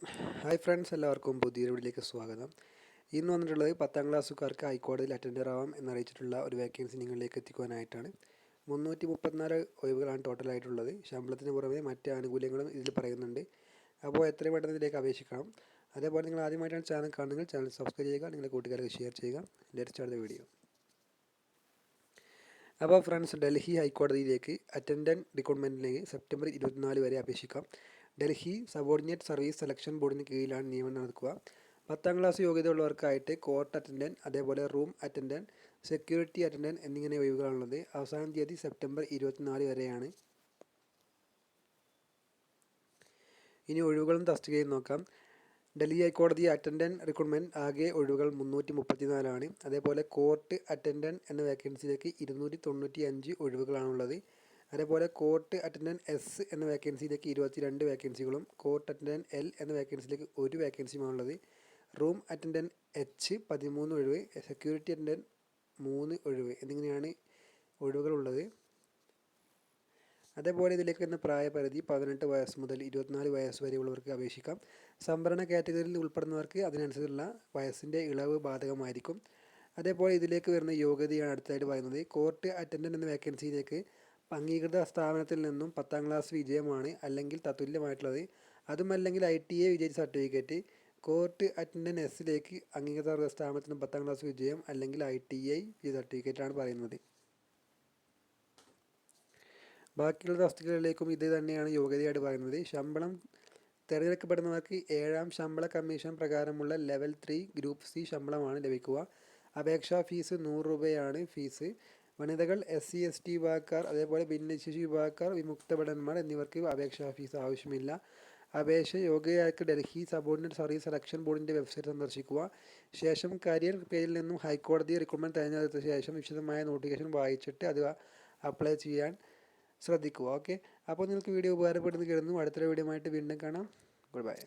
Hi friends, എല്ലാവർക്കും പുതിയൊരു വീഡിയോയിലേക്ക് സ്വാഗതം. ഇന്ന് വന്നിട്ടുള്ളത് 10ാം ക്ലാസ്സുകാർക്ക് ഹൈക്കോടതിയിൽ അറ്റൻഡർ ആവാം എന്നറിയിച്ചിട്ടുള്ള ഒരു വേക്കൻസി നിങ്ങളിലേക്ക് എത്തിക്കുവാനായിട്ടാണ്. 334 ഒഴിവുകളാണ് ടോട്ടലായിട്ടുള്ളത്. ശമ്പളത്തിന് പുറമെ മറ്റ് ആനുകൂല്യങ്ങളും ഇതിൽ പറയുന്നുണ്ട്. അപ്പോൾ എത്രയും പെട്ടെന്ന് ഇതിലേക്ക് അപേക്ഷിക്കണം. അതേപോലെ നിങ്ങൾ ആദ്യമായിട്ടാണ് ചാനൽ കാണുന്നത്, ചാനൽ സബ്സ്ക്രൈബ് ചെയ്യുക, നിങ്ങളുടെ കൂട്ടുകാർക്ക് ഷെയർ ചെയ്യുക. Let's start the video. അപ്പോൾ ഫ്രണ്ട്സ്, ഡൽഹി ഹൈക്കോടതിയിലേക്ക് അറ്റൻഡൻറ്റ് റിക്രൂട്ട്മെൻറ്റിലേക്ക് സെപ്റ്റംബർ 24 വരെ അപേക്ഷിക്കാം. ഡൽഹി സബോർഡിനേറ്റ് സർവീസ് സെലക്ഷൻ ബോർഡിന് കീഴിലാണ് നിയമനം നടക്കുക. 10ാം ക്ലാസ് യോഗ്യതയുള്ളവർക്കായിട്ട് കോർട്ട് അറ്റൻഡൻറ്റ്, അതേപോലെ റൂം അറ്റൻഡൻറ്റ്, സെക്യൂരിറ്റി അറ്റൻഡൻറ്റ് എന്നിങ്ങനെ ഒഴിവുകളാണുള്ളത്. അവസാന തീയതി സെപ്റ്റംബർ 24 വരെയാണ്. ഇനി ഒഴിവുകളും തസ്തികയും നോക്കാം. ഡൽഹി ഹൈക്കോടതി അറ്റൻഡൻറ്റ് റിക്രൂട്ട്മെൻറ്റ് ആകെ ഒഴിവുകൾ 334 അതേപോലെ കോർട്ട് അറ്റൻഡൻറ്റ് എന്ന വേക്കൻസിയിലേക്ക് 295 ഒഴിവുകളാണുള്ളത്. അതേപോലെ കോർട്ട് അറ്റൻഡൻറ്റ് എസ് എന്ന വേക്കൻസിയിലേക്ക് 22 വേക്കൻസികളും കോർട്ട് അറ്റൻഡൻറ്റ് എൽ എന്ന വേക്കൻസിയിലേക്ക് 1 വേക്കൻസിയുമാണുള്ളത്. റൂം അറ്റൻഡൻറ്റ് എച്ച് 13 ഒഴിവ്, സെക്യൂരിറ്റി അറ്റൻഡൻറ്റ് 3 ഒഴിവ് എന്നിങ്ങനെയാണ് ഒഴിവുകളുള്ളത്. അതേപോലെ ഇതിലേക്ക് വരുന്ന പ്രായപരിധി 18 വയസ്സ് മുതൽ 24 വയസ്സ് വരെയുള്ളവർക്ക് അപേക്ഷിക്കാം. സംവരണ കാറ്റഗറിയിൽ ഉൾപ്പെടുന്നവർക്ക് അതിനനുസരിച്ചുള്ള വയസ്സിൻ്റെ ഇളവ് ബാധകമായിരിക്കും. അതേപോലെ ഇതിലേക്ക് വരുന്ന യോഗ്യതയാണ് അടുത്തായിട്ട് പറയുന്നത്. കോർട്ട് അറ്റൻഡൻറ്റ് എന്ന വേക്കൻസിയിലേക്ക് അംഗീകൃത സ്ഥാപനത്തിൽ നിന്നും 10ാം ക്ലാസ് വിജയമാണ് അല്ലെങ്കിൽ തത്തുല്യമായിട്ടുള്ളത്. അതുമല്ലെങ്കിൽ ITA വിജയിച്ച സർട്ടിഫിക്കറ്റ്. കോർട്ട് അറ്റൻഡൻറ്റ് എസിലേക്ക് അംഗീകൃത സ്ഥാപനത്തിൽ നിന്നും 10ാം ക്ലാസ് വിജയം അല്ലെങ്കിൽ ITA വിജയ സർട്ടിഫിക്കറ്റാണ് പറയുന്നത്. ബാക്കിയുള്ള തസ്തികകളിലേക്കും ഇത് തന്നെയാണ് യോഗ്യതയായിട്ട് പറയുന്നത്. ശമ്പളം തിരഞ്ഞെടുക്കപ്പെടുന്നവർക്ക് 7ാം ശമ്പള കമ്മീഷൻ പ്രകാരമുള്ള ലെവൽ 3 ഗ്രൂപ്പ് C ശമ്പളമാണ് ലഭിക്കുക. അപേക്ഷാ ഫീസ് 100 രൂപയാണ് ഫീസ്. വനിതകൾ, SC ST വിഭാഗക്കാർ, അതേപോലെ ഭിന്നശേഷി വിഭാഗക്കാർ, വിമുക്ത ഭടന്മാർ എന്നിവർക്ക് അപേക്ഷാ ഫീസ് ആവശ്യമില്ല. അപേക്ഷ യോഗ്യതയ്ക്ക് ഡൽഹി സബോർഡിനേറ്റ് സർവീസ് സെലക്ഷൻ ബോർഡിൻ്റെ വെബ്സൈറ്റ് സന്ദർശിക്കുക. ശേഷം കരിയർ പേജിൽ നിന്നും ഹൈക്കോടതി റിക്രൂട്ട്മെൻറ്റ് തിരഞ്ഞെടുത്ത ശേഷം വിശദമായ നോട്ടിഫിക്കേഷൻ വായിച്ചിട്ട് അത് അപ്ലൈ ചെയ്യാൻ ശ്രദ്ധിക്കുക. ഓക്കെ, അപ്പോൾ നിങ്ങൾക്ക് വീഡിയോ ഉപകാരപ്പെടുന്നു കരുതുന്നു. അടുത്തൊരു വീഡിയോ ആയിട്ട് വീണ്ടും കാണാം. Good bye.